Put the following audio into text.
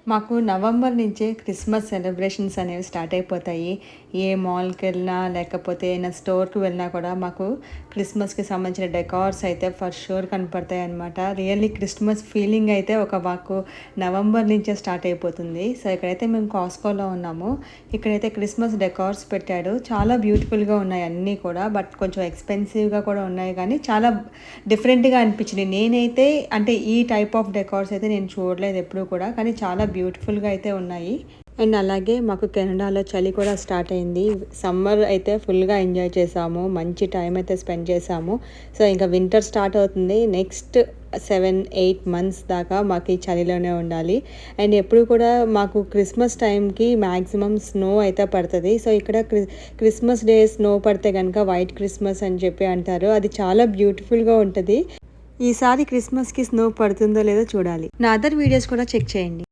మాకు నవంబర్ నుంచే Christmas celebrations అనేవి స్టార్ట్ అయిపోతాయి. ఏ మాల్‌కి వెళ్ళినా, లేకపోతే ఏదైనా స్టోర్‌కి వెళ్ళినా కూడా మాకు క్రిస్మస్‌కి సంబంధించిన డెకార్స్ అయితే ఫర్ ష్యూర్ కనపడతాయన్నమాట. రియల్లీ క్రిస్మస్ ఫీలింగ్ అయితే మాకు నవంబర్ నుంచే స్టార్ట్ అయిపోతుంది. సో, ఇక్కడైతే మేము కాస్కోలో ఉన్నాము. ఇక్కడైతే క్రిస్మస్ డెకార్స్ పెట్టాడు. చాలా బ్యూటిఫుల్‌గా ఉన్నాయి అన్నీ కూడా. బట్ కొంచెం ఎక్స్‌పెన్సివ్‌గా కూడా ఉన్నాయి కానీ చాలా డిఫరెంట్‌గా అనిపించినాయి. నేనైతే అంటే ఈ టైప్ ఆఫ్ డెకార్స్ అయితే నేను చూడలేదు ఎప్పుడూ కూడా. కానీ చాలా బ్యూటిఫుల్‌గా అయితే ఉన్నాయి. అండ్ అలాగే మాకు కెనడాలో చలి కూడా స్టార్ట్ అయింది. సమ్మర్ అయితే ఫుల్‌గా ఎంజాయ్ చేసాము. మంచి టైం అయితే స్పెండ్ చేసాము. సో, ఇంకా వింటర్ స్టార్ట్ అవుతుంది. నెక్స్ట్ 7, 8 మంత్స్ దాకా మాకు ఈ చలిలోనే ఉండాలి. అండ్ ఎప్పుడు కూడా మాకు క్రిస్మస్ టైంకి మ్యాక్సిమం స్నో అయితే పడతది. సో, ఇక్కడ క్రిస్మస్ డే స్నో పడితే గనుక వైట్ క్రిస్మస్ అని చెప్పి అంటారు. అది చాలా బ్యూటిఫుల్‌గా ఉంటది. ఈసారి క్రిస్మస్‌కి స్నో పడుతుందో లేదో చూడాలి. నా అదర్ వీడియోస్ కూడా చెక్ చేయండి.